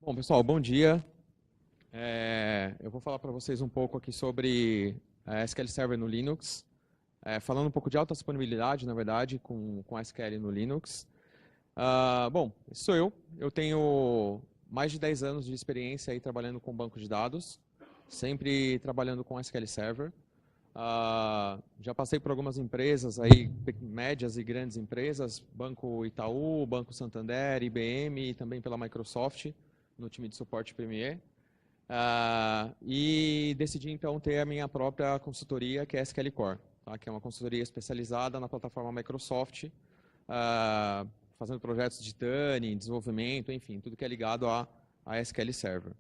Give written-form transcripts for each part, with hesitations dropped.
Bom, pessoal, bom dia. Eu vou falar para vocês um pouco aqui sobre SQL Server no Linux, falando um pouco de alta disponibilidade, na verdade, com SQL no Linux. Bom, esse sou eu. Eu tenho mais de 10 anos de experiência aí trabalhando com banco de dados, sempre trabalhando com SQL Server. Já passei por algumas empresas aí, médias e grandes empresas, Banco Itaú, Banco Santander, IBM e também pela Microsoft, no time de suporte Premier. E decidi então ter a minha própria consultoria, que é a SQL Core, tá? Que é uma consultoria especializada na plataforma Microsoft, fazendo projetos de tuning, desenvolvimento, enfim, tudo que é ligado a SQL Server.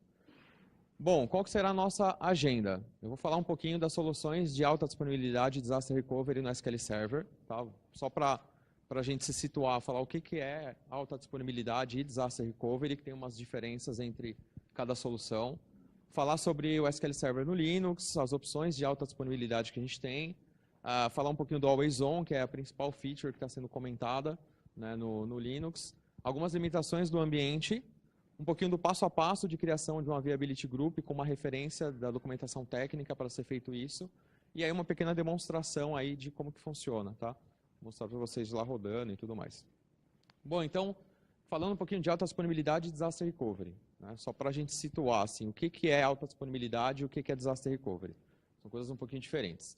Bom, qual que será a nossa agenda? Eu vou falar um pouquinho das soluções de alta disponibilidade e disaster recovery no SQL Server, tá? Só para a gente se situar, falar o que é alta disponibilidade e disaster recovery, que tem umas diferenças entre cada solução. Falar sobre o SQL Server no Linux, as opções de alta disponibilidade que a gente tem. Falar um pouquinho do Always On, que é a principal feature que está sendo comentada, né, no Linux. Algumas limitações do ambiente. Um pouquinho do passo a passo de criação de uma Viability Group com uma referência da documentação técnica para ser feito isso. E aí uma pequena demonstração aí de como que funciona, tá? Vou mostrar para vocês lá rodando e tudo mais. Bom, então, falando um pouquinho de alta disponibilidade e disaster recovery, né? Só para a gente situar assim, o que é alta disponibilidade e o que é disaster recovery. São coisas um pouquinho diferentes.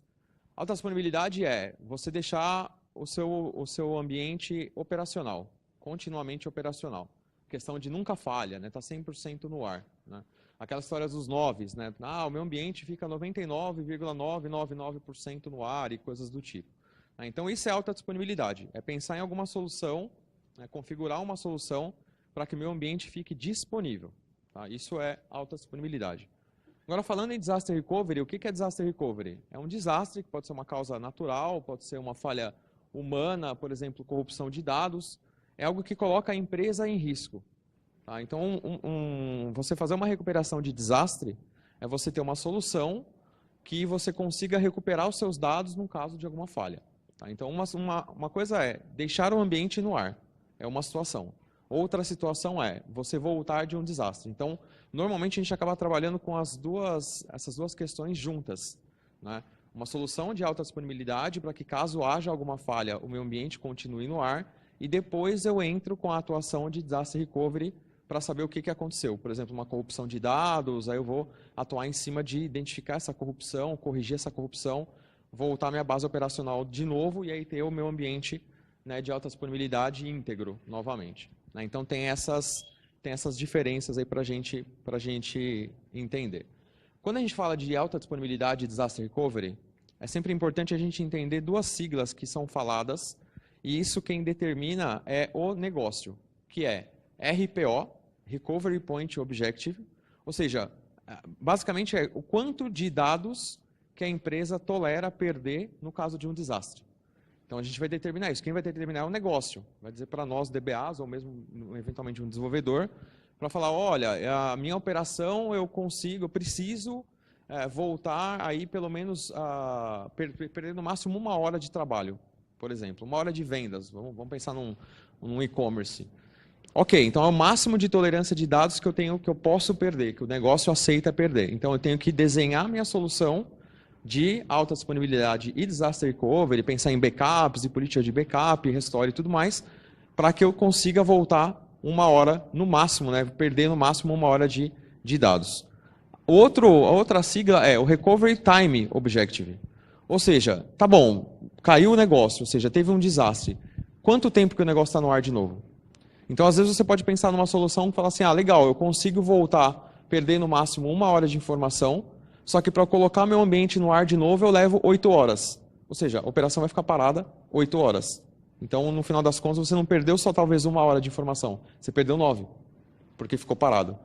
Alta disponibilidade é você deixar o seu ambiente operacional, continuamente operacional. Questão de nunca falha, né? Tá 100% no ar, né? Aquelas histórias dos noves, né? O meu ambiente fica 99,999% no ar e coisas do tipo. Então isso é alta disponibilidade, é pensar em alguma solução, né? Configurar uma solução para que o meu ambiente fique disponível, tá? Isso é alta disponibilidade. Agora falando em disaster recovery, o que é disaster recovery? É um desastre que pode ser uma causa natural, pode ser uma falha humana, por exemplo, corrupção de dados. É algo que coloca a empresa em risco. Tá? Então, você fazer uma recuperação de desastre é você ter uma solução que você consiga recuperar os seus dados no caso de alguma falha. Tá? Então, uma coisa é deixar o ambiente no ar, é uma situação. Outra situação é você voltar de um desastre. Então, normalmente a gente acaba trabalhando com essas duas questões juntas, né? Uma solução de alta disponibilidade para que caso haja alguma falha, o meu ambiente continue no ar. E depois eu entro com a atuação de disaster recovery para saber o que aconteceu. Por exemplo, uma corrupção de dados, aí eu vou atuar em cima de identificar essa corrupção, corrigir essa corrupção, voltar à minha base operacional de novo e aí ter o meu ambiente, né, de alta disponibilidade íntegro novamente. Né? Então tem essas diferenças aí para a gente entender. Quando a gente fala de alta disponibilidade e disaster recovery, é sempre importante a gente entender duas siglas que são faladas. E isso quem determina é o negócio, que é RPO, Recovery Point Objective, ou seja, basicamente é o quanto de dados que a empresa tolera perder no caso de um desastre. Então a gente vai determinar isso. Quem vai determinar é o negócio, vai dizer para nós, DBAs, ou mesmo eventualmente um desenvolvedor, para falar, olha, a minha operação eu preciso voltar aí pelo menos perder no máximo 1 hora de trabalho. Por exemplo, 1 hora de vendas, vamos pensar num e-commerce. Ok, então é o máximo de tolerância de dados que eu posso perder, que o negócio aceita perder. Então eu tenho que desenhar minha solução de alta disponibilidade e disaster recovery, pensar em backups e política de backup, restore e tudo mais, para que eu consiga voltar 1 hora no máximo, né, perder no máximo 1 hora de dados. A outra sigla é o Recovery Time Objective. Ou seja, tá bom, caiu o negócio, ou seja, teve um desastre. Quanto tempo que o negócio está no ar de novo? Então, às vezes, você pode pensar numa solução que fala assim, legal, eu consigo voltar, perder no máximo 1 hora de informação, só que para colocar meu ambiente no ar de novo, eu levo 8 horas. Ou seja, a operação vai ficar parada 8 horas. Então, no final das contas, você não perdeu só talvez 1 hora de informação, você perdeu 9, porque ficou parado.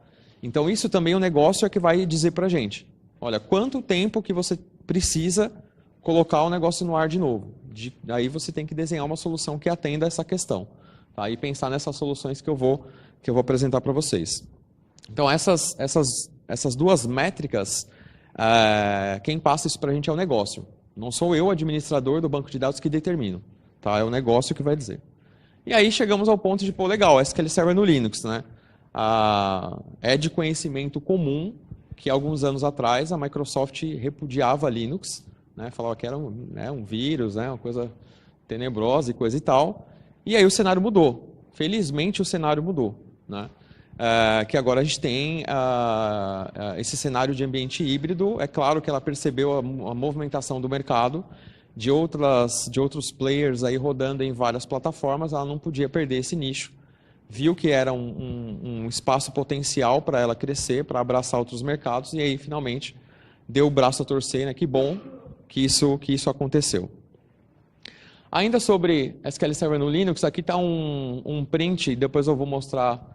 Então, isso também o negócio é que vai dizer para a gente, olha, quanto tempo que você precisa colocar o negócio no ar de novo. Aí você tem que desenhar uma solução que atenda a essa questão. Tá? E pensar nessas soluções que eu vou apresentar para vocês. Então, essas duas métricas, quem passa isso para a gente é o negócio. Não sou eu, administrador do banco de dados, que determino. Tá? É o negócio que vai dizer. E aí chegamos ao ponto de, legal, SQL Server no Linux. Né? é de conhecimento comum que alguns anos atrás a Microsoft repudiava Linux, né, falava que era um vírus, né, uma coisa tenebrosa e coisa e tal. E aí o cenário mudou. Felizmente o cenário mudou, né? Que agora a gente tem esse cenário de ambiente híbrido. É claro que ela percebeu a movimentação do mercado de outros players aí rodando em várias plataformas, ela não podia perder esse nicho. Viu que era um espaço potencial para ela crescer, para abraçar outros mercados, e aí finalmente deu o braço a torcer, né? Que bom que isso aconteceu. Ainda sobre SQL Server no Linux, aqui está um print, depois eu vou mostrar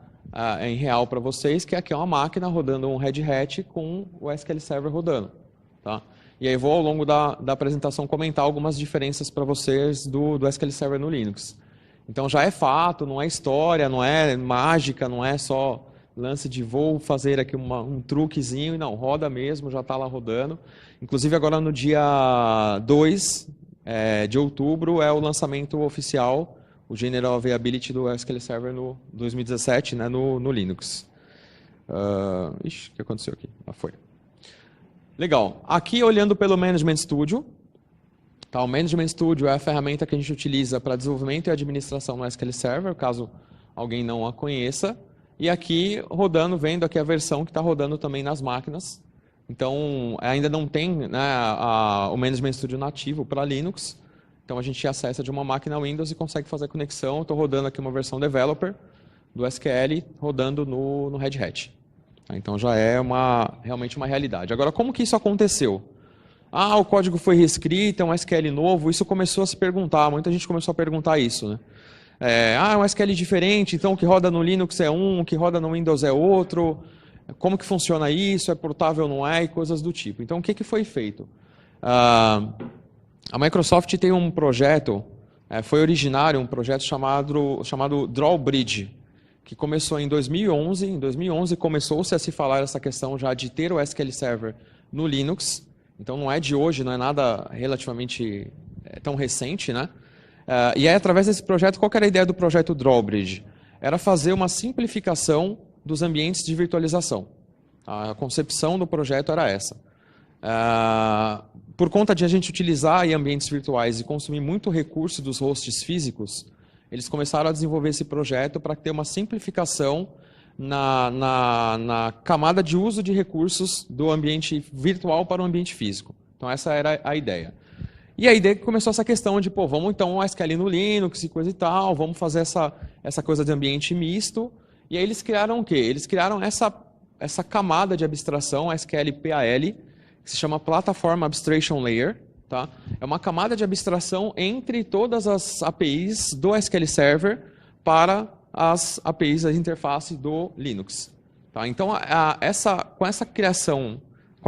em real para vocês, que aqui é uma máquina rodando um Red Hat com o SQL Server rodando. Tá? E aí vou, ao longo da apresentação, comentar algumas diferenças para vocês do SQL Server no Linux. Então já é fato, não é história, não é mágica, não é só lance de vou fazer aqui um truquezinho, não, roda mesmo, já está lá rodando. Inclusive agora no dia 2 de outubro é o lançamento oficial, o General Availability do SQL Server no 2017, né, no Linux. Ixi, o que aconteceu aqui? Foi. Legal. Aqui, olhando pelo Management Studio, tá, o Management Studio é a ferramenta que a gente utiliza para desenvolvimento e administração no SQL Server, caso alguém não a conheça. E aqui, rodando, vendo aqui a versão que está rodando também nas máquinas. Então, ainda não tem, né, o Management Studio nativo para Linux. Então, a gente acessa de uma máquina Windows e consegue fazer a conexão. Estou rodando aqui uma versão developer do SQL, rodando no Red Hat. Então, já é realmente uma realidade. Agora, como que isso aconteceu? O código foi reescrito, é um SQL novo. Isso começou a se perguntar, muita gente começou a perguntar isso, né? É um SQL diferente, então o que roda no Linux é o que roda no Windows é outro. Como que funciona isso? É portável ou não é? E coisas do tipo. Então, o que foi feito? A Microsoft tem um projeto, foi originário, um projeto chamado Drawbridge, que começou em 2011. Em 2011 começou-se a se falar essa questão já de ter o SQL Server no Linux. Então, não é de hoje, não é nada relativamente tão recente, né? E aí, através desse projeto, qual que era a ideia do projeto Drawbridge? Era fazer uma simplificação dos ambientes de virtualização. A concepção do projeto era essa. Por conta de a gente utilizar ambientes virtuais e consumir muito recurso dos hosts físicos, eles começaram a desenvolver esse projeto para ter uma simplificação na camada de uso de recursos do ambiente virtual para o ambiente físico. Então, essa era a ideia. E a ideia que começou essa questão de, vamos então o SQL no Linux e coisa e tal, vamos fazer essa coisa de ambiente misto. E aí eles criaram o quê? Eles criaram essa camada de abstração, SQL PAL, que se chama Platform Abstraction Layer. Tá? É uma camada de abstração entre todas as APIs do SQL Server para as APIs, as interfaces do Linux. Tá? Então, com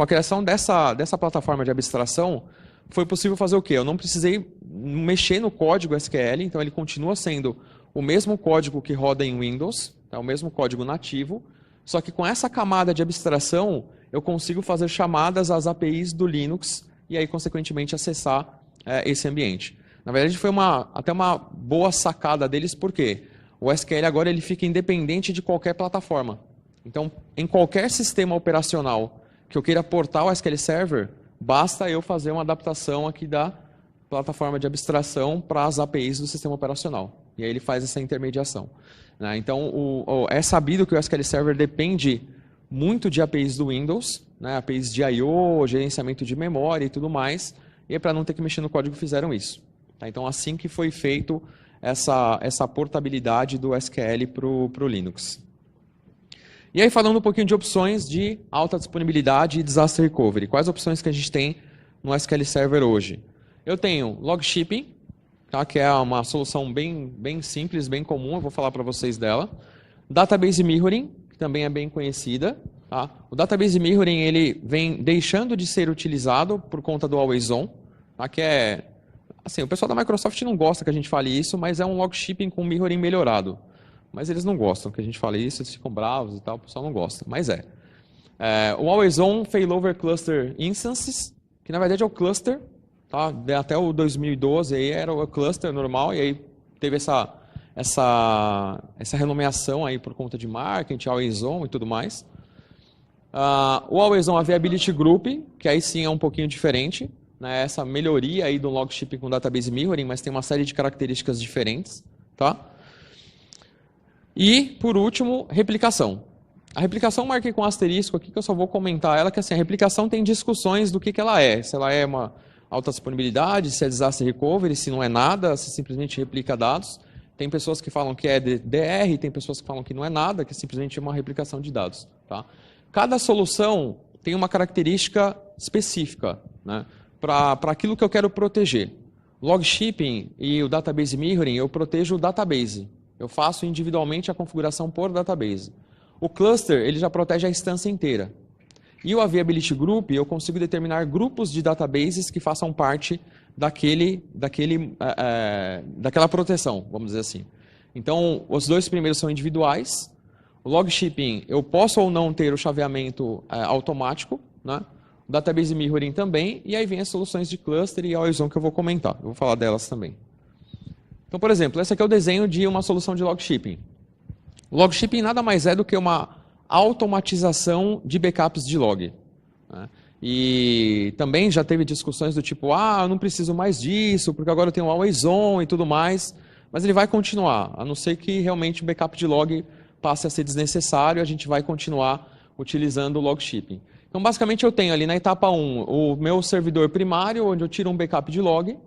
a criação dessa plataforma de abstração, foi possível fazer o quê? Eu não precisei mexer no código SQL, então ele continua sendo o mesmo código que roda em Windows, tá? O mesmo código nativo, só que com essa camada de abstração, eu consigo fazer chamadas às APIs do Linux e aí, consequentemente, acessar esse ambiente. Na verdade, foi até uma boa sacada deles, porque o SQL agora ele fica independente de qualquer plataforma. Então, em qualquer sistema operacional que eu queira portar o SQL Server, basta eu fazer uma adaptação aqui da plataforma de abstração para as APIs do sistema operacional. E aí ele faz essa intermediação. Né? Então, é sabido que o SQL Server depende muito de APIs do Windows, né? APIs de I/O, gerenciamento de memória e tudo mais. E para não ter que mexer no código, fizeram isso. Tá? Então, assim que foi feito essa portabilidade do SQL para o Linux. E aí, falando um pouquinho de opções de alta disponibilidade e disaster recovery. Quais opções que a gente tem no SQL Server hoje? Eu tenho log shipping, tá? Que é uma solução bem simples, bem comum, eu vou falar para vocês dela. Database mirroring, que também é bem conhecida. Tá? O database mirroring ele vem deixando de ser utilizado por conta do Always On, tá? Que é... Assim, o pessoal da Microsoft não gosta que a gente fale isso, mas é um log shipping com mirroring melhorado. Mas eles não gostam que a gente fale isso, eles ficam bravos e tal, o pessoal não gosta, mas o Always On Failover Cluster Instances, que na verdade é o cluster, tá? Até o 2012 aí era o cluster normal, e aí teve essa renomeação aí por conta de marketing, always on e tudo mais. O always on availability group, que aí sim é um pouquinho diferente, né? Essa melhoria aí do log shipping com database mirroring, mas tem uma série de características diferentes, tá? E, por último, replicação. A replicação eu marquei com asterisco aqui, que eu só vou comentar ela, que assim, a replicação tem discussões do que ela é. Se ela é uma alta disponibilidade, se é disaster recovery, se não é nada, se simplesmente replica dados. Tem pessoas que falam que é DR, tem pessoas que falam que não é nada, que simplesmente é uma replicação de dados. Tá? Cada solução tem uma característica específica, né, para aquilo que eu quero proteger. Log shipping e o database mirroring, eu protejo o database. Eu faço individualmente a configuração por database. O cluster, ele já protege a instância inteira. E o Availability Group, eu consigo determinar grupos de databases que façam parte daquela proteção, vamos dizer assim. Então, os dois primeiros são individuais. O Log Shipping, eu posso ou não ter o chaveamento automático, né? O Database Mirroring também, e aí vem as soluções de cluster e always on que eu vou comentar. Eu vou falar delas também. Então, por exemplo, esse aqui é o desenho de uma solução de Log Shipping. O Log Shipping nada mais é do que uma automatização de backups de log. Né? E também já teve discussões do tipo, eu não preciso mais disso, porque agora eu tenho always on e tudo mais. Mas ele vai continuar, a não ser que realmente o backup de log passe a ser desnecessário, a gente vai continuar utilizando o Log Shipping. Então, basicamente, eu tenho ali na etapa 1 o meu servidor primário, onde eu tiro um backup de log.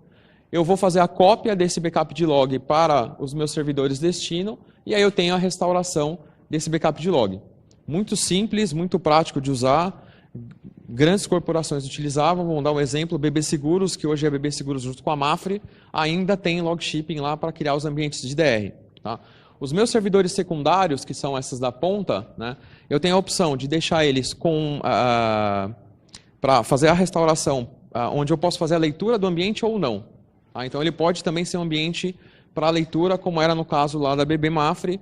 Eu vou fazer a cópia desse backup de log para os meus servidores destino, e aí eu tenho a restauração desse backup de log. Muito simples, muito prático de usar. Grandes corporações utilizavam, vamos dar um exemplo, BB Seguros, que hoje é BB Seguros junto com a Mafre, ainda tem Log Shipping lá para criar os ambientes de DR. Tá? Os meus servidores secundários, que são essas da ponta, né, eu tenho a opção de deixar eles para fazer a restauração, onde eu posso fazer a leitura do ambiente ou não. Tá? Então ele pode também ser um ambiente para leitura, como era no caso lá da BB Mafre,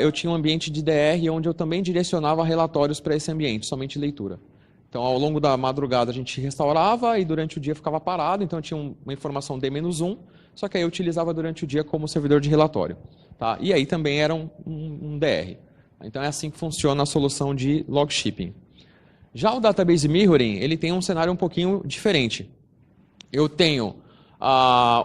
eu tinha um ambiente de DR onde eu também direcionava relatórios para esse ambiente, somente leitura. Então, ao longo da madrugada, a gente restaurava e durante o dia ficava parado, então eu tinha uma informação D-1, só que aí eu utilizava durante o dia como servidor de relatório. Tá? E aí também era um DR. Então, é assim que funciona a solução de Log Shipping. Já o Database Mirroring, ele tem um cenário um pouquinho diferente. Eu tenho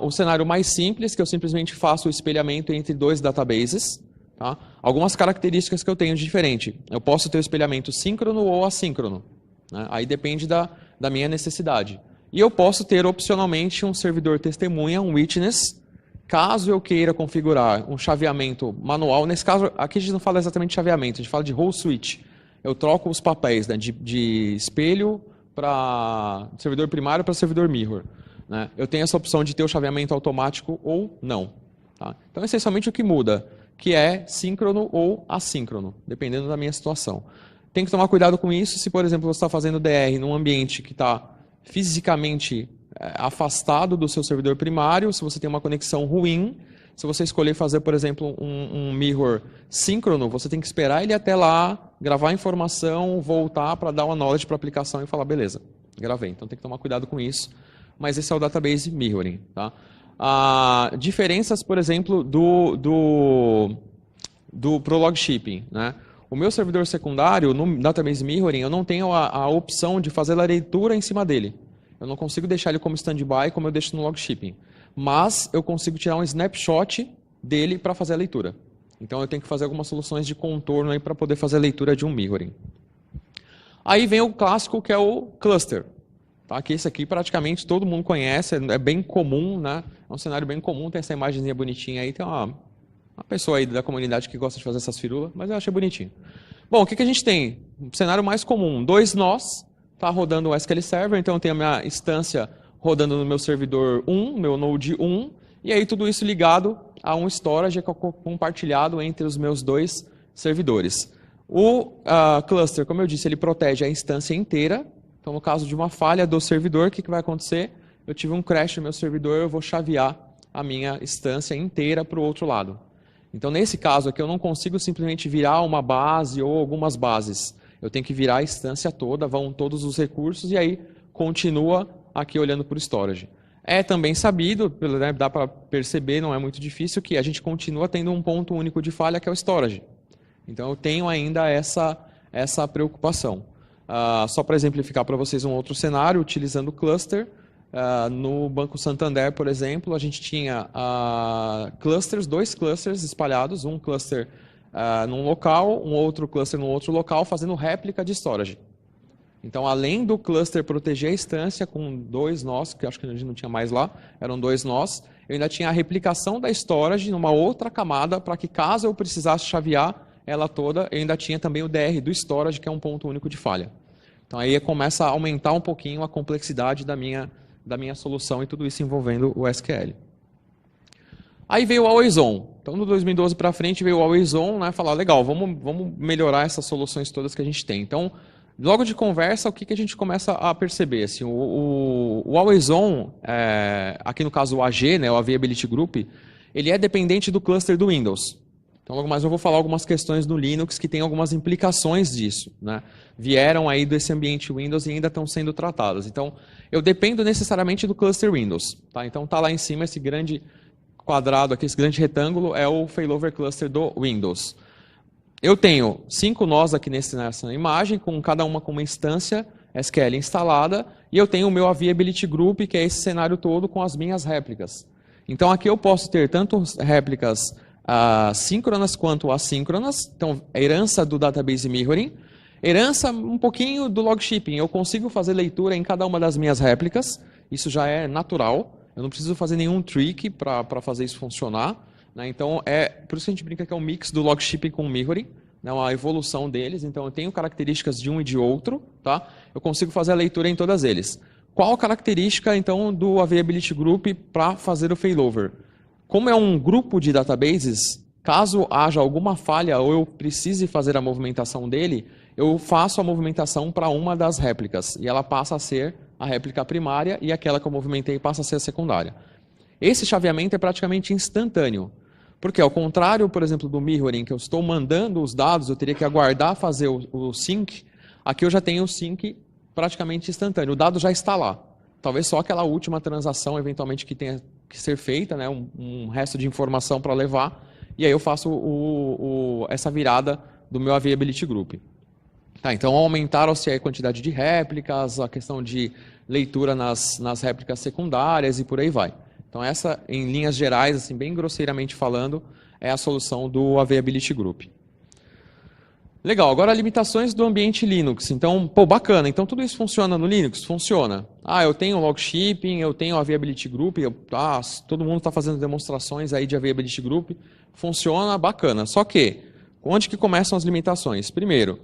o cenário mais simples, que eu simplesmente faço o espelhamento entre dois databases. Tá? Algumas características que eu tenho de diferente. Eu posso ter o espelhamento síncrono ou assíncrono. Né? Aí depende da minha necessidade. E eu posso ter opcionalmente um servidor testemunha, um witness, caso eu queira configurar um chaveamento manual. Nesse caso, aqui a gente não fala exatamente de chaveamento, a gente fala de role switch. Eu troco os papéis, né, de espelho para servidor primário para servidor mirror. Né? Eu tenho essa opção de ter o chaveamento automático ou não. Tá? Então, essencialmente, o que muda, que é síncrono ou assíncrono, dependendo da minha situação. Tem que tomar cuidado com isso se, por exemplo, você está fazendo DR num ambiente que está fisicamente afastado do seu servidor primário, se você tem uma conexão ruim, se você escolher fazer, por exemplo, um mirror síncrono, você tem que esperar ele até lá, gravar a informação, voltar para dar uma knowledge para a aplicação e falar, beleza, gravei. Então tem que tomar cuidado com isso. Mas esse é o Database Mirroring. Tá? Diferenças, por exemplo, pro Log Shipping, né? O meu servidor secundário, no Database Mirroring, eu não tenho a opção de fazer a leitura em cima dele. Eu não consigo deixar ele como standby, como eu deixo no Log Shipping. Mas eu consigo tirar um snapshot dele para fazer a leitura. Então eu tenho que fazer algumas soluções de contorno para poder fazer a leitura de um mirroring. Aí vem o clássico, que é o cluster. Tá? Que esse aqui praticamente todo mundo conhece, é bem comum, né? É um cenário bem comum, tem essa imagenzinha bonitinha aí, tem uma pessoa aí da comunidade que gosta de fazer essas firulas, mas eu achei bonitinho. Bom, o que a gente tem? Um cenário mais comum, 2 nós, está rodando o SQL Server, então eu tenho a minha instância rodando no meu servidor 1, meu node 1, e aí tudo isso ligado a um storage compartilhado entre os meus 2 servidores. O cluster, como eu disse, ele protege a instância inteira, então no caso de uma falha do servidor, o que vai acontecer? Eu tive um crash no meu servidor, eu vou chavear a minha instância inteira para o outro lado. Então, nesse caso aqui, eu não consigo simplesmente virar uma base ou algumas bases. Eu tenho que virar a instância toda, vão todos os recursos e aí continua aqui olhando para o storage. É também sabido, né, dá para perceber, não é muito difícil, que a gente continua tendo um ponto único de falha, que é o storage. Então eu tenho ainda essa preocupação. Só para exemplificar para vocês um outro cenário, utilizando o cluster, no Banco Santander, por exemplo, a gente tinha dois clusters espalhados, um cluster num local, um outro cluster num outro local, fazendo réplica de storage. Então, além do cluster proteger a instância com 2 nós, que acho que a gente não tinha mais lá, eram 2 nós, eu ainda tinha a replicação da storage numa outra camada, para que caso eu precisasse chavear ela toda, eu ainda tinha também o DR do storage, que é um ponto único de falha. Então, aí começa a aumentar um pouquinho a complexidade da minha solução e tudo isso envolvendo o SQL. Aí veio o Always On. Então, no 2012 para frente veio o Always On, né, falar, legal, vamos melhorar essas soluções todas que a gente tem. Então, logo de conversa, o que a gente começa a perceber? Assim, o Always On, aqui no caso o AG, né, o Availability Group, ele é dependente do cluster do Windows. Então, logo mais eu vou falar algumas questões no Linux que tem algumas implicações disso, né? Vieram aí desse ambiente Windows e ainda estão sendo tratadas. Então, eu dependo necessariamente do cluster Windows. Tá? Então, está lá em cima esse grande quadrado aqui, esse grande retângulo, é o failover cluster do Windows. Eu tenho 5 nós aqui nessa imagem, com cada uma com uma instância SQL instalada, e eu tenho o meu Availability Group, que é esse cenário todo com as minhas réplicas. Então aqui eu posso ter tanto réplicas síncronas quanto assíncronas, então herança do Database Mirroring, herança um pouquinho do log shipping, eu consigo fazer leitura em cada uma das minhas réplicas, isso já é natural, eu não preciso fazer nenhum trick para fazer isso funcionar. Então, por isso que a gente brinca que é um mix do log shipping com o mirroring, né, uma evolução deles. Então, eu tenho características de um e de outro, tá? Eu consigo fazer a leitura em todas eles. Qual a característica, então, do Availability Group para fazer o failover? Como é um grupo de databases, caso haja alguma falha ou eu precise fazer a movimentação dele, eu faço a movimentação para uma das réplicas, e ela passa a ser a réplica primária, e aquela que eu movimentei passa a ser a secundária. Esse chaveamento é praticamente instantâneo. Porque, ao contrário, por exemplo, do mirroring, que eu estou mandando os dados, eu teria que aguardar fazer o sync, aqui eu já tenho o sync praticamente instantâneo. O dado já está lá. Talvez só aquela última transação, eventualmente, que tenha que ser feita, né, um resto de informação para levar, e aí eu faço essa virada do meu Availability Group. Tá, então, aumentaram-se a quantidade de réplicas, a questão de leitura nas réplicas secundárias e por aí vai. Então, essa, em linhas gerais, assim, bem grosseiramente falando, é a solução do Availability Group. Legal, agora limitações do ambiente Linux. Então, pô, bacana. Então, tudo isso funciona no Linux? Funciona. Eu tenho log shipping, eu tenho Availability Group, todo mundo está fazendo demonstrações aí de Availability Group. Funciona, bacana. Só que, onde que começam as limitações? Primeiro,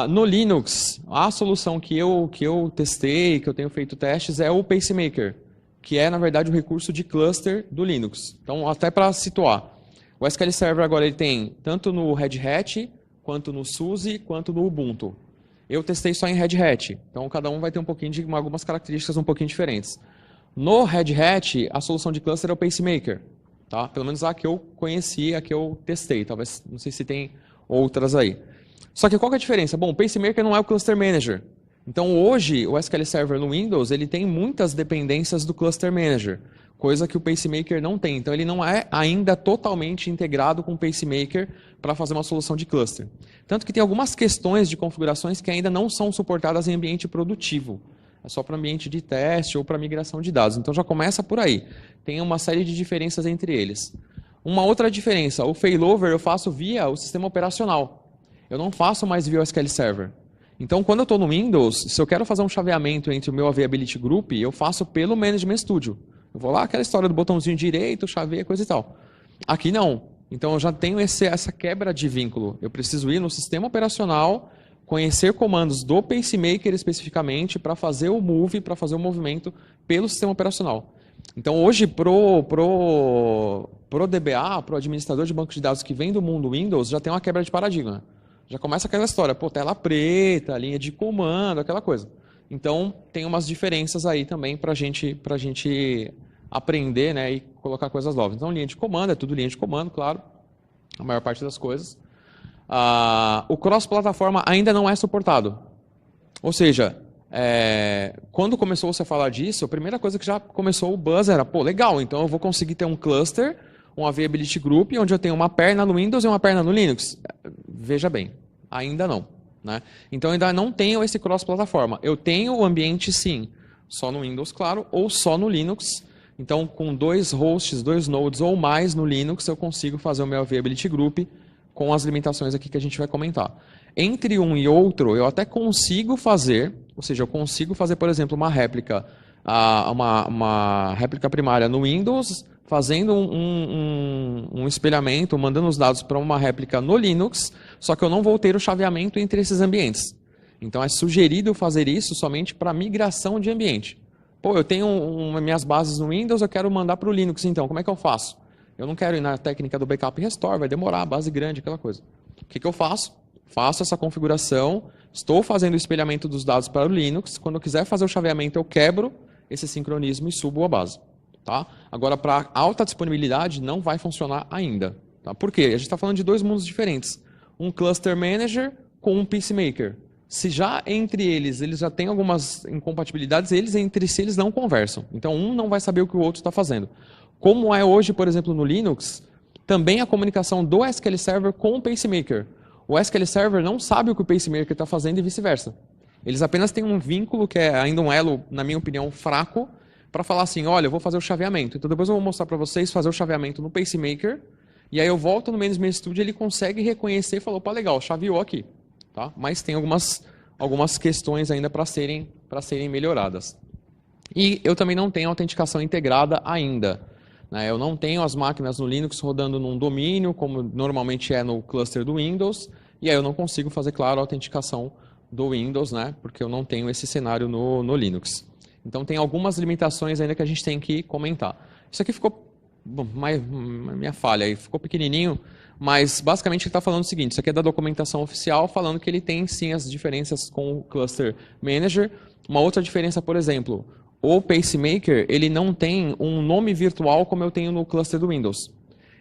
no Linux, a solução que eu testei, que eu tenho feito testes, é o Pacemaker, que é, na verdade, o recurso de cluster do Linux. Então, até para situar, o SQL Server agora ele tem tanto no Red Hat, quanto no SUSE, quanto no Ubuntu. Eu testei só em Red Hat, então cada um vai ter um pouquinho de algumas características um pouquinho diferentes. No Red Hat, a solução de cluster é o Pacemaker, tá? Pelo menos a que eu conheci, a que eu testei. Talvez, não sei se tem outras aí. Só que qual que é a diferença? Bom, o Pacemaker não é o Cluster Manager. Então, hoje, o SQL Server no Windows, ele tem muitas dependências do Cluster Manager, coisa que o Pacemaker não tem. Então, ele não é ainda totalmente integrado com o Pacemaker para fazer uma solução de cluster. Tanto que tem algumas questões de configurações que ainda não são suportadas em ambiente produtivo. É só para ambiente de teste ou para migração de dados. Então, já começa por aí. Tem uma série de diferenças entre eles. Uma outra diferença, o failover eu faço via o sistema operacional. Eu não faço mais via o SQL Server. Então, quando eu estou no Windows, se eu quero fazer um chaveamento entre o meu Availability Group, eu faço pelo Management Studio. Eu vou lá, aquela história do botãozinho direito, chaveia, coisa e tal. Aqui não. Então, eu já tenho essa quebra de vínculo. Eu preciso ir no sistema operacional, conhecer comandos do Pacemaker especificamente para fazer o move, para fazer o movimento pelo sistema operacional. Então, hoje, pro DBA, pro administrador de banco de dados que vem do mundo Windows, já tem uma quebra de paradigma. Já começa aquela história, pô, tela preta, linha de comando, aquela coisa. Então, tem umas diferenças aí também para a gente aprender, né, e colocar coisas novas. Então, linha de comando, é tudo linha de comando, claro, a maior parte das coisas. O cross-plataforma ainda não é suportado. Ou seja, quando começou -se a falar disso, a primeira coisa que já começou o buzz era, pô, legal, então eu vou conseguir ter um cluster, um Availability Group, onde eu tenho uma perna no Windows e uma perna no Linux. Veja bem, ainda não. Né? Então, eu ainda não tenho esse cross-plataforma. Eu tenho o ambiente, sim, só no Windows, claro, ou só no Linux. Então, com 2 hosts, 2 nodes ou mais no Linux, eu consigo fazer o meu Availability Group com as limitações aqui que a gente vai comentar. Entre um e outro, eu até consigo fazer, ou seja, eu consigo fazer, por exemplo, uma réplica, uma réplica primária no Windows, fazendo um espelhamento, mandando os dados para uma réplica no Linux, só que eu não vou ter o chaveamento entre esses ambientes. Então, é sugerido fazer isso somente para migração de ambiente. Pô, eu tenho minhas bases no Windows, eu quero mandar para o Linux, então, como é que eu faço? Eu não quero ir na técnica do backup e restore, vai demorar, base grande, aquela coisa. O que eu faço? Faço essa configuração, estou fazendo o espelhamento dos dados para o Linux, quando eu quiser fazer o chaveamento, eu quebro esse sincronismo e subo a base. Tá? Agora, para alta disponibilidade, não vai funcionar ainda. Tá? Por quê? A gente está falando de 2 mundos diferentes. Um Cluster Manager com um Peacemaker. Se já entre eles já têm algumas incompatibilidades, eles entre si eles não conversam. Então, um não vai saber o que o outro está fazendo. Como é hoje, por exemplo, no Linux, também a comunicação do SQL Server com o Pacemaker. O SQL Server não sabe o que o Pacemaker está fazendo e vice-versa. Eles apenas têm um vínculo que é ainda um elo, na minha opinião, fraco, para falar assim, olha, eu vou fazer o chaveamento. Então depois eu vou mostrar para vocês fazer o chaveamento no Pacemaker, e aí eu volto no Management Studio e ele consegue reconhecer e falou, opa, legal, chaveou aqui. Tá? Mas tem algumas questões ainda para serem melhoradas. E eu também não tenho autenticação integrada ainda. Né? Eu não tenho as máquinas no Linux rodando num domínio, como normalmente é no cluster do Windows, e aí eu não consigo fazer, claro, a autenticação do Windows, né? Porque eu não tenho esse cenário no Linux. Então tem algumas limitações ainda que a gente tem que comentar. Isso aqui ficou, bom, minha falha aí, ficou pequenininho, mas basicamente ele está falando o seguinte, isso aqui é da documentação oficial, falando que ele tem sim as diferenças com o Cluster Manager. Uma outra diferença, por exemplo, o Pacemaker, ele não tem um nome virtual como eu tenho no cluster do Windows.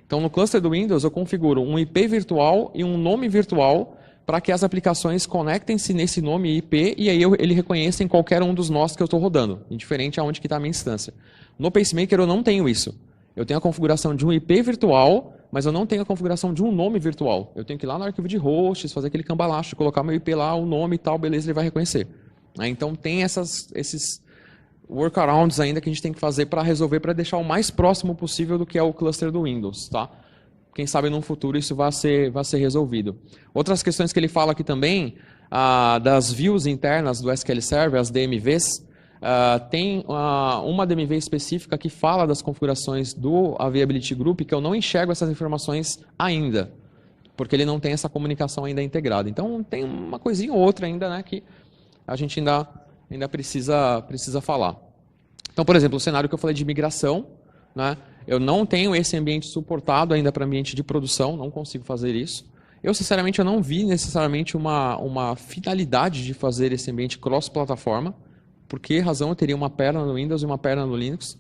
Então no cluster do Windows eu configuro um IP virtual e um nome virtual para que as aplicações conectem-se nesse nome IP e aí ele reconheça em qualquer um dos nós que eu estou rodando, indiferente aonde que está a minha instância. No Pacemaker eu não tenho isso. Eu tenho a configuração de um IP virtual, mas eu não tenho a configuração de um nome virtual. Eu tenho que ir lá no arquivo de hosts, fazer aquele cambalacho, colocar meu IP lá, o nome e tal, beleza, ele vai reconhecer. Então tem esses workarounds ainda que a gente tem que fazer para resolver, para deixar o mais próximo possível do que é o cluster do Windows, tá? Quem sabe no futuro isso vai ser resolvido. Outras questões que ele fala aqui também, das views internas do SQL Server, as DMVs, tem uma DMV específica que fala das configurações do Availability Group, que eu não enxergo essas informações ainda, porque ele não tem essa comunicação ainda integrada. Então tem uma coisinha ou outra ainda, né, que a gente ainda precisa falar. Então, por exemplo, o cenário que eu falei de migração, né, eu não tenho esse ambiente suportado ainda para ambiente de produção, não consigo fazer isso. Eu, sinceramente, eu não vi necessariamente uma finalidade de fazer esse ambiente cross-plataforma. Por que razão eu teria uma perna no Windows e uma perna no Linux?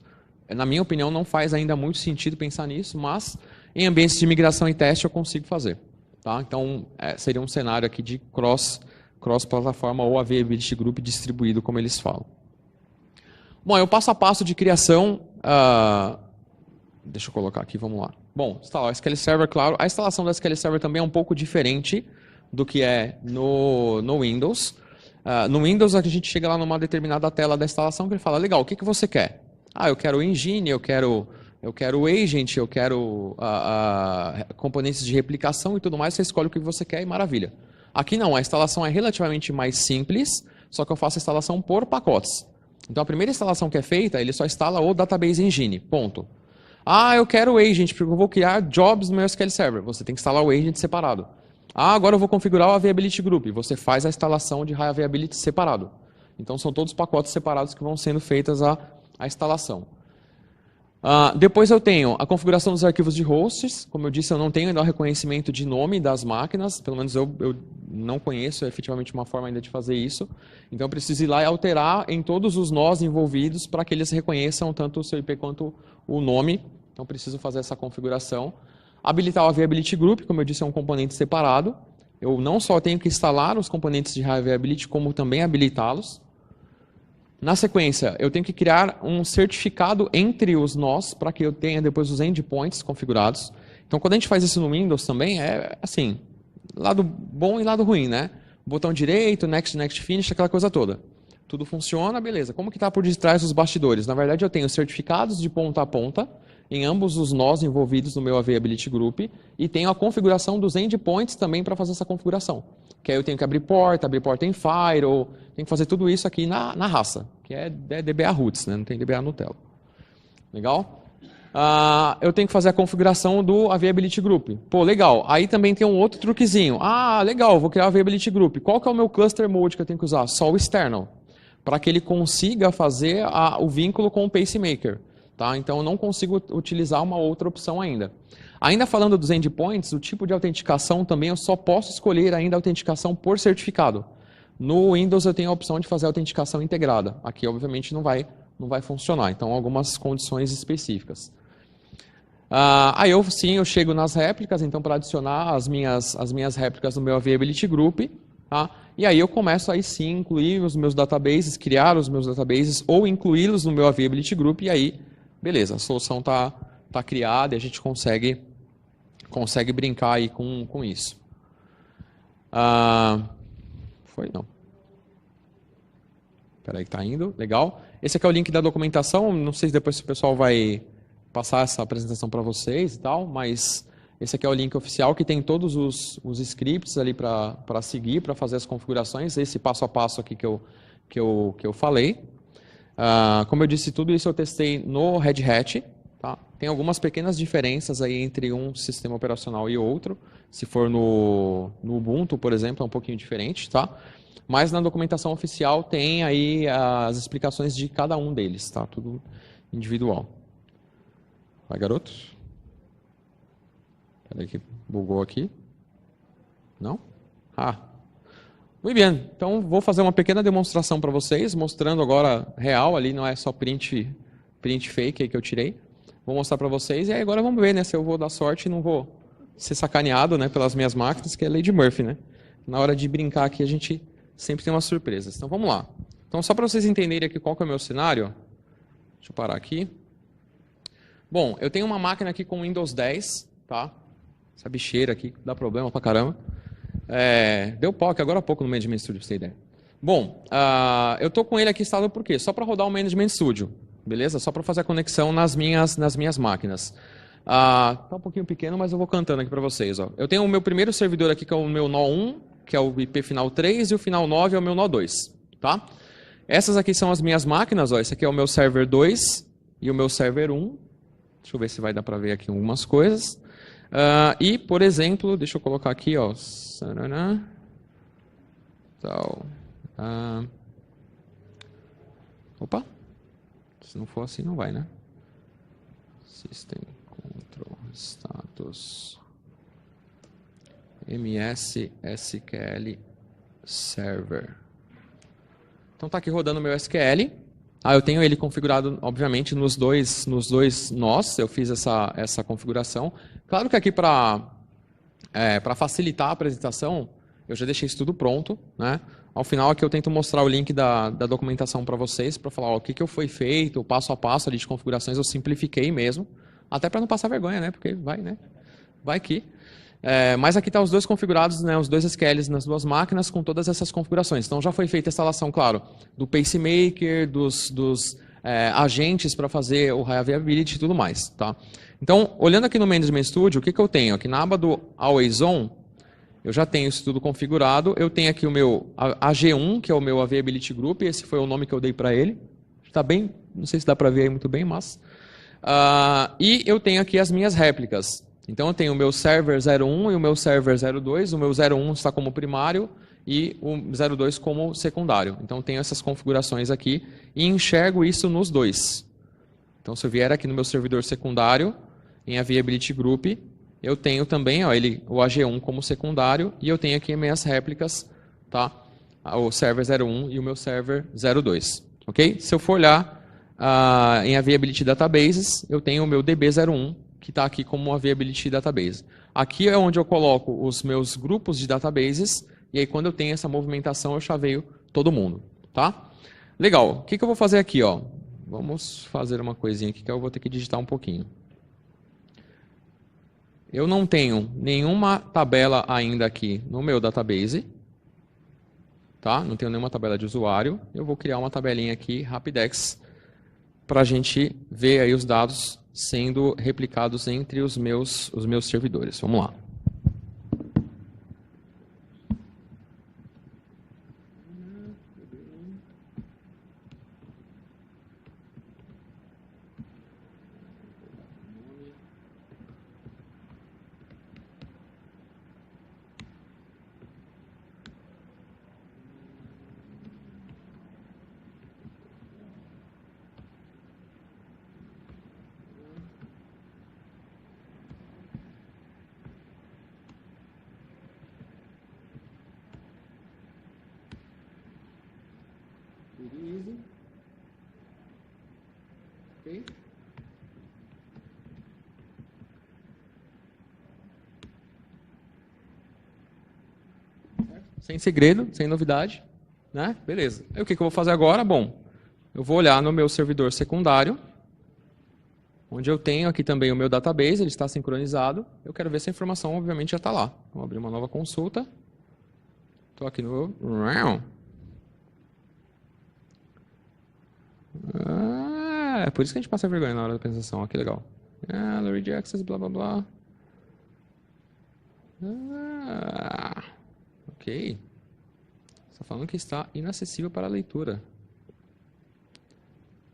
Na minha opinião, não faz ainda muito sentido pensar nisso, mas em ambientes de migração e teste eu consigo fazer. Tá? Então, seria um cenário aqui de cross-plataforma ou Availability Group distribuído, como eles falam. Bom, o passo a passo de criação... deixa eu colocar aqui, vamos lá. Bom, instalar o SQL Server, claro. A instalação do SQL Server também é um pouco diferente do que é no Windows. No Windows, a gente chega lá numa determinada tela da instalação que ele fala, legal, o que você quer? Eu quero o Engine, eu quero o Agent, eu quero componentes de replicação e tudo mais, você escolhe o que você quer e maravilha. Aqui não, a instalação é relativamente mais simples, só que eu faço a instalação por pacotes. Então a primeira instalação que é feita, ele só instala o Database Engine, ponto. Eu quero o Agent, porque eu vou criar jobs no meu SQL Server. Você tem que instalar o Agent separado. Agora eu vou configurar o Availability Group. Você faz a instalação de High Availability separado. Então são todos pacotes separados que vão sendo feitas a instalação. Depois eu tenho a configuração dos arquivos de hosts. Como eu disse, eu não tenho ainda o reconhecimento de nome das máquinas. Pelo menos eu não conheço efetivamente uma forma ainda de fazer isso. Então eu preciso ir lá e alterar em todos os nós envolvidos para que eles reconheçam tanto o seu IP quanto o nome. Então preciso fazer essa configuração. Habilitar o Availability Group, como eu disse, é um componente separado. Eu não só tenho que instalar os componentes de High Availability, como também habilitá-los. Na sequência, eu tenho que criar um certificado entre os nós para que eu tenha depois os endpoints configurados. Então, quando a gente faz isso no Windows também, é assim, lado bom e lado ruim, né? Botão direito, next, next, finish, aquela coisa toda. Tudo funciona, beleza. Como que está por detrás dos bastidores? Na verdade, eu tenho certificados de ponta a ponta em ambos os nós envolvidos no meu Availability Group e tenho a configuração dos endpoints também para fazer essa configuração. Que aí eu tenho que abrir porta em Firewall, tenho que fazer tudo isso aqui na raça, que é DBA Roots, né? Não tem DBA Nutella. Legal? Eu tenho que fazer a configuração do Availability Group. Pô, legal. Aí também tem um outro truquezinho. Legal, vou criar o Availability Group. Qual que é o meu cluster mode que eu tenho que usar? Só o external, para que ele consiga fazer o vínculo com o pacemaker. Tá? Então, eu não consigo utilizar uma outra opção ainda. Ainda falando dos endpoints, o tipo de autenticação também eu só posso escolher ainda a autenticação por certificado. No Windows eu tenho a opção de fazer a autenticação integrada. Aqui, obviamente, não vai funcionar. Então, algumas condições específicas. Aí eu chego nas réplicas, então para adicionar as minhas réplicas no meu Availability Group, tá? E aí eu começo aí sim incluir os meus databases, criar os meus databases ou incluí-los no meu Availability Group e aí, beleza, a solução tá criada e a gente consegue brincar aí com isso. Foi? Não. Espera aí que tá indo, legal. Esse aqui é o link da documentação, não sei se depois o pessoal vai passar essa apresentação para vocês e tal, mas esse aqui é o link oficial que tem todos os scripts ali para seguir, para fazer as configurações, esse passo a passo aqui que eu falei. Como eu disse, tudo isso eu testei no Red Hat. Tá? Tem algumas pequenas diferenças aí entre um sistema operacional e outro. Se for no Ubuntu, por exemplo, é um pouquinho diferente, tá? Mas na documentação oficial tem aí as explicações de cada um deles, tá? Tudo individual. Vai, garoto. Peraí que bugou aqui. Não? Muito bem. Então, vou fazer uma pequena demonstração para vocês, mostrando agora real ali, não é só print fake aí que eu tirei. Vou mostrar para vocês e aí agora vamos ver, né, se eu vou dar sorte e não vou ser sacaneado, né, pelas minhas máquinas, que é lei de Murphy, né? Na hora de brincar aqui, a gente sempre tem umas surpresas. Então, vamos lá. Então, só para vocês entenderem aqui qual que é o meu cenário, deixa eu parar aqui. Bom, eu tenho uma máquina aqui com Windows 10, tá? Essa bicheira aqui dá problema pra caramba. Deu pau aqui agora há pouco no Management Studio, pra você ter ideia. Bom, eu tô com ele aqui instalado por quê? Só para rodar o Management Studio, beleza? Só para fazer a conexão nas minhas máquinas. Tá um pouquinho pequeno, mas eu vou cantando aqui para vocês. Ó. Eu tenho o meu primeiro servidor aqui, que é o meu nó 1, que é o IP final 3, e o final 9 é o meu nó 2, tá? Essas aqui são as minhas máquinas, ó. Esse aqui é o meu server 2 e o meu server 1. Deixa eu ver se vai dar para ver aqui algumas coisas. E, por exemplo, deixa eu colocar aqui, ó. Opa. Se não for assim, não vai, né? System Control Status MS SQL Server. Então tá aqui rodando o meu SQL. Eu tenho ele configurado, obviamente, nos dois nós. Eu fiz essa configuração. Claro que aqui para facilitar a apresentação, eu já deixei isso tudo pronto, né? Ao final aqui eu tento mostrar o link da documentação para vocês, para falar ó, o que foi feito, o passo a passo ali de configurações, eu simplifiquei mesmo, até para não passar vergonha, né? Porque vai, né? Vai que. Mas aqui tá os dois configurados, né? Os dois SQLs nas duas máquinas com todas essas configurações. Então já foi feita a instalação, claro, do pacemaker, dos agentes para fazer o high availability e tudo mais, tá? Então, olhando aqui no Management Studio, o que eu tenho? Aqui na aba do Always On, eu já tenho isso tudo configurado. Eu tenho aqui o meu AG1, que é o meu Availability Group. Esse foi o nome que eu dei para ele. Está bem, não sei se dá para ver aí muito bem, mas... e eu tenho aqui as minhas réplicas. Então, eu tenho o meu server 01 e o meu server 02. O meu 01 está como primário e o 02 como secundário. Então, eu tenho essas configurações aqui e enxergo isso nos dois. Então, se eu vier aqui no meu servidor secundário, em Availability Group, eu tenho também ó, o AG1 como secundário e eu tenho aqui minhas réplicas, tá? O server 01 e o meu server 02. Ok? Se eu for olhar em Availability Databases, eu tenho o meu DB01, que está aqui como Availability Database. Aqui é onde eu coloco os meus grupos de databases e aí quando eu tenho essa movimentação eu chaveio todo mundo. Tá? Legal, o que eu vou fazer aqui? Ó? Vamos fazer uma coisinha aqui que eu vou ter que digitar um pouquinho. Eu não tenho nenhuma tabela ainda aqui no meu database. Tá? Não tenho nenhuma tabela de usuário. Eu vou criar uma tabelinha aqui, Rapidex, para a gente ver aí os dados sendo replicados entre os meus servidores. Vamos lá. Okay. Sem segredo, sem novidade, né? Beleza. Aí o que eu vou fazer agora? Bom, eu vou olhar no meu servidor secundário, onde eu tenho aqui também o meu database, ele está sincronizado. Eu quero ver se a informação, obviamente, já está lá. Vou abrir uma nova consulta. Estou aqui no... é por isso que a gente passa vergonha na hora da apresentação. Ó, que legal. Read access, blá, blá, blá. Ok. Está falando que está inacessível para leitura.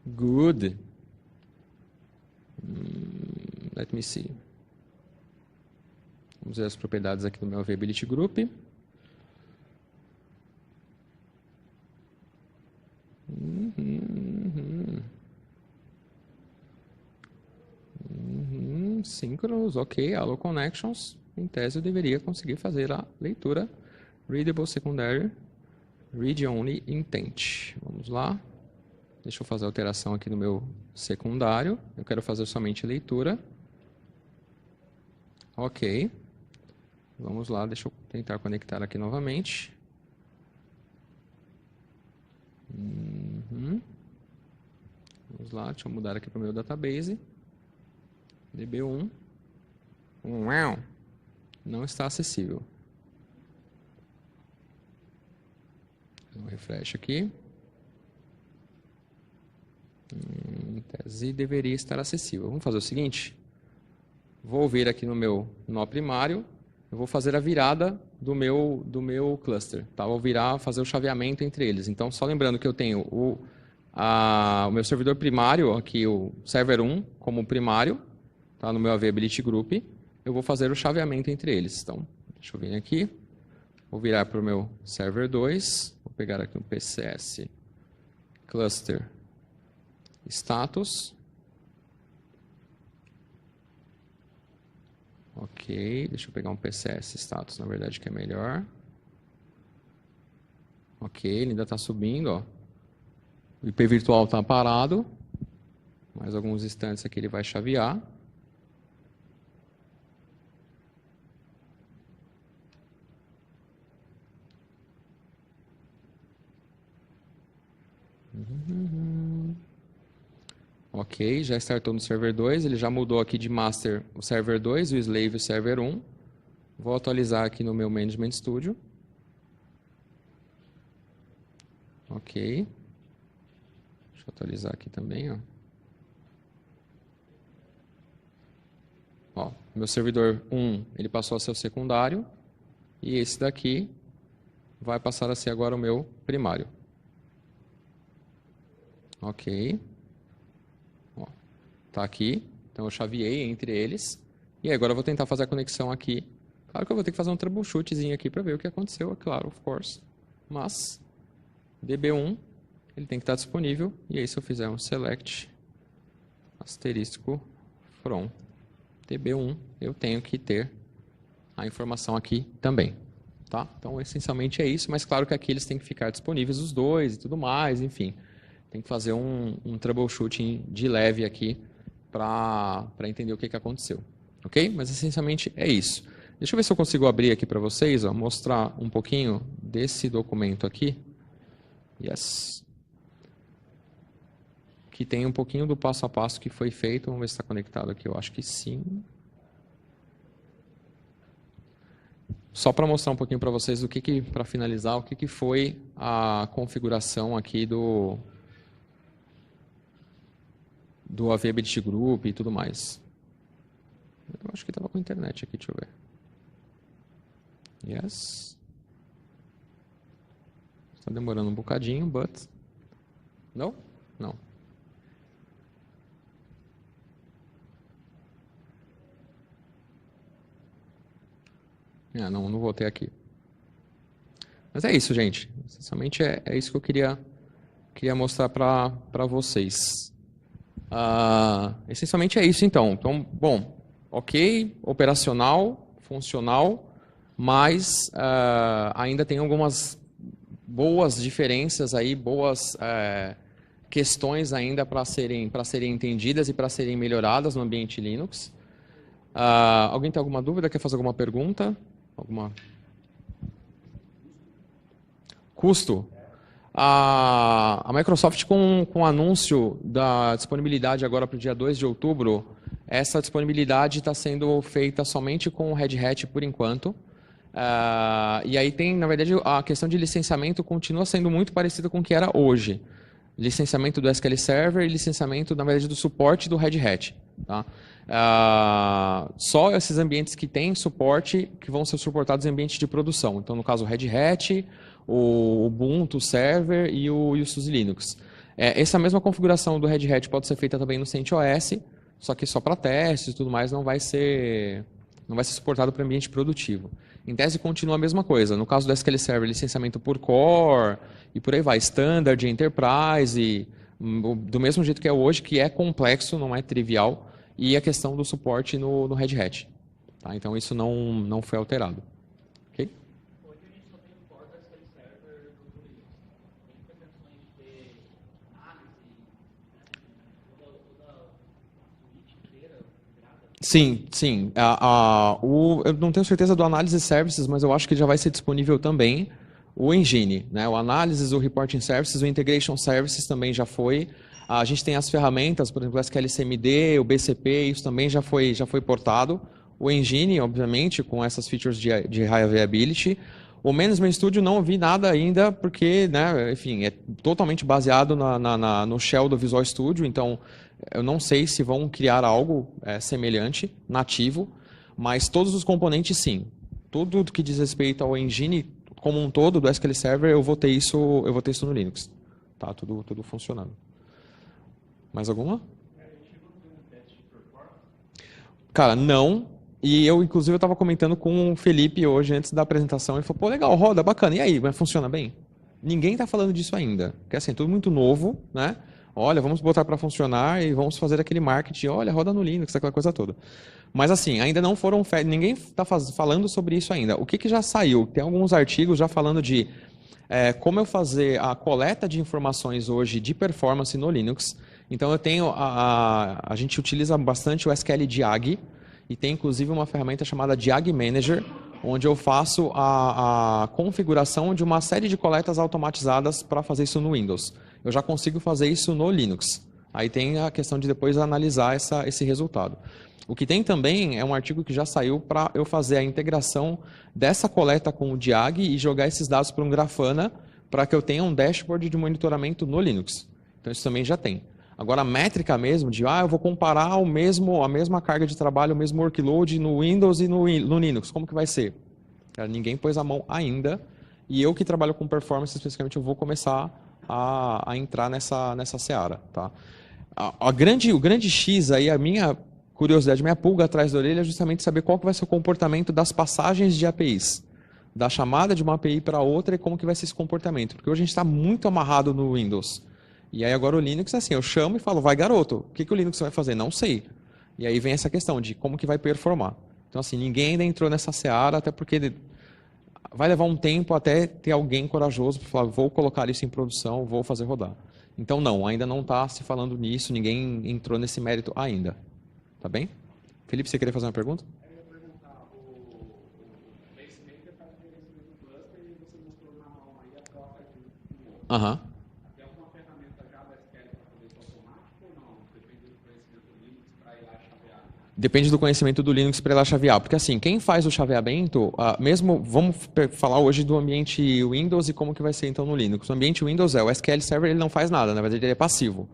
Good. Let me see. Vamos ver as propriedades aqui do meu Availability Group. Synchronous, ok. Allow connections. Em tese, eu deveria conseguir fazer a leitura. Readable secondary. Read only intent. Vamos lá. Deixa eu fazer a alteração aqui no meu secundário. Eu quero fazer somente leitura. Ok. Vamos lá, deixa eu tentar conectar aqui novamente. Vamos lá, deixa eu mudar aqui para o meu database. DB1. Não está acessível. Vou refresh aqui. Em tese deveria estar acessível. Vamos fazer o seguinte. Vou vir aqui no meu nó primário. Eu vou fazer a virada do meu cluster. Tá? Vou fazer o chaveamento entre eles. Então, só lembrando que eu tenho o meu servidor primário, aqui o server 1 como primário, tá? No meu Availability Group. Eu vou fazer o chaveamento entre eles. Então, deixa eu vir aqui. Vou virar para o meu server 2. Vou pegar aqui um PCS cluster status. Ok, deixa eu pegar um PCS status, na verdade, que é melhor. Ok, ele ainda está subindo, ó. O IP virtual está parado. Mais alguns instantes aqui ele vai chavear. Ok, já startou no server 2, ele já mudou aqui de master o server 2 e o slave o server 1. Vou atualizar aqui no meu Management Studio. Ok. Deixa eu atualizar aqui também, ó. Ó, meu servidor 1, ele passou a ser o secundário. E esse daqui vai passar a ser agora o meu primário. Ok. Está aqui, então eu chaveei entre eles. E agora eu vou tentar fazer a conexão aqui. Claro que eu vou ter que fazer um troubleshooting aqui para ver o que aconteceu, é claro, of course. Mas, DB1, ele tem que estar disponível. E aí se eu fizer um select asterisco from DB1, eu tenho que ter a informação aqui também. Tá? Então, essencialmente é isso, mas claro que aqui eles têm que ficar disponíveis os dois e tudo mais, enfim. Tem que fazer um troubleshooting de leve aqui para entender o que aconteceu. Ok? Mas essencialmente é isso. Deixa eu ver se eu consigo abrir aqui para vocês, ó, mostrar um pouquinho desse documento aqui. Yes. que tem um pouquinho do passo a passo que foi feito. Vamos ver se está conectado aqui. Eu acho que sim. Só para mostrar um pouquinho para vocês para finalizar, o que foi a configuração aqui do Availability Group e tudo mais. Eu acho que estava com a internet aqui, deixa eu ver. Yes. Está demorando um bocadinho, but... Não? Não. Não voltei aqui. Mas é isso, gente. Essencialmente é isso que eu queria mostrar para vocês. Essencialmente é isso, então. Então, bom, ok, operacional, funcional, mas ainda tem algumas boas diferenças aí, boas questões ainda para serem entendidas e para serem melhoradas no ambiente Linux. Alguém tem alguma dúvida? Quer fazer alguma pergunta? Custo? A Microsoft, com o anúncio da disponibilidade agora para o dia 2 de outubro, essa disponibilidade está sendo feita somente com o Red Hat por enquanto. E aí tem, na verdade, a questão de licenciamento continua sendo muito parecida com o que era hoje. Licenciamento do SQL Server e licenciamento, na verdade, do suporte do Red Hat. Tá? Só esses ambientes que têm suporte que vão ser suportados em ambientes de produção. Então, no caso, o Red Hat, o Ubuntu Server e o SUSE Linux. Essa mesma configuração do Red Hat pode ser feita também no CentOS, só que só para testes e tudo mais não vai ser suportado para ambiente produtivo. Em tese, continua a mesma coisa. No caso do SQL Server, licenciamento por core e por aí vai. Standard, Enterprise, do mesmo jeito que é hoje, que é complexo, não é trivial, e a questão do suporte no Red Hat. Tá? Então, isso não foi alterado. Ok? Hoje a gente só tem o core do SQL Server do Linux. Tem pretensões de ter análise, toda a suíte inteira migrada? Sim. Eu não tenho certeza do Analysis Services, mas eu acho que já vai ser disponível também o Engine. Né? O Analysis, o Reporting Services, o Integration Services também já foi. A gente tem as ferramentas, por exemplo, o SQL CMD, o BCP, isso também já foi portado. O Engine, obviamente, com essas features de High Availability. O Management Studio não vi nada ainda, porque, né, enfim, é totalmente baseado no shell do Visual Studio, então eu não sei se vão criar algo semelhante, nativo, mas todos os componentes sim. Tudo que diz respeito ao engine como um todo do SQL Server, eu vou ter isso no Linux. Tá, tudo funcionando. Mais alguma? Cara, não. E eu, inclusive, eu estava comentando com o Felipe hoje, antes da apresentação, ele falou, pô, legal, roda, bacana. E aí, mas funciona bem? Ninguém está falando disso ainda. Porque, assim, tudo muito novo, né? Olha, vamos botar para funcionar e vamos fazer aquele marketing, olha, roda no Linux, aquela coisa toda. Mas, assim, ainda não foram... Ninguém está falando sobre isso ainda. O que já saiu? Tem alguns artigos já falando de como eu fazer a coleta de informações hoje de performance no Linux. Então, eu tenho... A gente utiliza bastante o SQL Diag, e tem inclusive uma ferramenta chamada Diag Manager, onde eu faço a configuração de uma série de coletas automatizadas para fazer isso no Windows. Eu já consigo fazer isso no Linux. Aí tem a questão de depois analisar esse resultado. O que tem também é um artigo que já saiu para eu fazer a integração dessa coleta com o Diag e jogar esses dados para um Grafana para que eu tenha um dashboard de monitoramento no Linux. Então isso também já tem. Agora, a métrica mesmo de, eu vou comparar a mesma carga de trabalho, o mesmo workload no Windows e no Linux, como que vai ser? Ninguém pôs a mão ainda, e eu que trabalho com performance especificamente, eu vou começar a entrar nessa seara. Tá? O grande X aí, a minha curiosidade, minha pulga atrás da orelha é justamente saber qual que vai ser o comportamento das passagens de APIs. Da chamada de uma API para outra e como que vai ser esse comportamento. Porque hoje a gente está muito amarrado no Windows. E aí agora o Linux, assim, eu chamo e falo, vai garoto, o que o Linux vai fazer? Não sei. E aí vem essa questão de como que vai performar. Então, assim, ninguém ainda entrou nessa seara, até porque vai levar um tempo até ter alguém corajoso para falar, vou colocar isso em produção, vou fazer rodar. Então, não, ainda não está se falando nisso, ninguém entrou nesse mérito ainda. Tá bem? Felipe, você queria fazer uma pergunta? Eu ia perguntar, o PaceMaker faz o gerenciamento do cluster e você mostrou na mão aí a troca de um outro. Aham. Tem alguma ferramenta já da SQL para fazer isso automático? Depende do conhecimento do Linux para ela chavear. Porque assim, quem faz o chaveamento, vamos falar hoje do ambiente Windows e como que vai ser então no Linux. O ambiente Windows o SQL Server ele não faz nada, na verdade ele é passivo.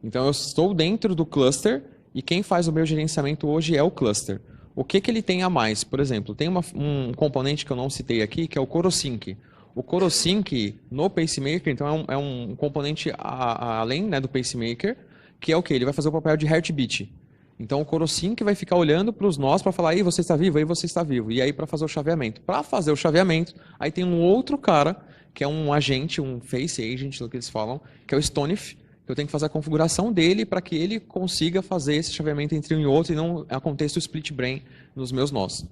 Então eu estou dentro do cluster e quem faz o meu gerenciamento hoje é o cluster. O que ele tem a mais? Por exemplo, tem um componente que eu não citei aqui, que é o CoroSync. O CoroSync no pacemaker, então é um componente além, né, do pacemaker, que é o que? Ele vai fazer o papel de heartbeat. Então o CoroSync vai ficar olhando para os nós para falar, aí você está vivo, aí você está vivo. E aí para fazer o chaveamento. Para fazer o chaveamento, aí tem um outro cara, que é um agente, um face agent, o que eles falam, que é o Stonif, que eu tenho que fazer a configuração dele para que ele consiga fazer esse chaveamento entre um e outro e não aconteça o split brain nos meus nós.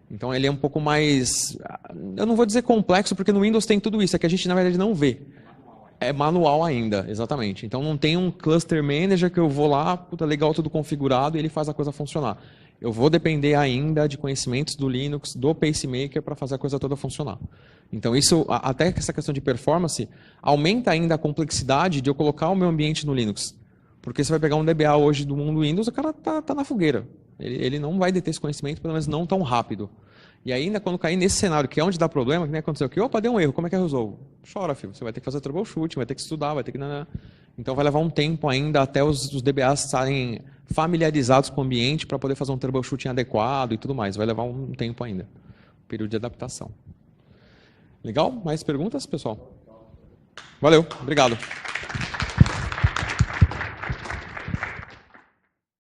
Então ele é um pouco mais, eu não vou dizer complexo, porque no Windows tem tudo isso, é que a gente na verdade não vê. É manual ainda, exatamente. Então não tem um cluster manager que eu vou lá, puta, legal, tudo configurado e ele faz a coisa funcionar. Eu vou depender ainda de conhecimentos do Linux, do pacemaker para fazer a coisa toda funcionar. Então isso, até essa questão de performance, aumenta ainda a complexidade de eu colocar o meu ambiente no Linux. Porque você vai pegar um DBA hoje do mundo Windows, o cara tá na fogueira. Ele não vai deter esse conhecimento, pelo menos não tão rápido. E ainda quando cair nesse cenário, que é onde dá problema, que nem aconteceu aqui, opa, deu um erro, como é que eu resolvo? Chora, filho. Você vai ter que fazer troubleshooting, vai ter que estudar, vai ter que... Então vai levar um tempo ainda até os DBAs estarem familiarizados com o ambiente para poder fazer um troubleshooting adequado e tudo mais. Vai levar um tempo ainda. Período de adaptação. Legal? Mais perguntas, pessoal? Valeu, obrigado.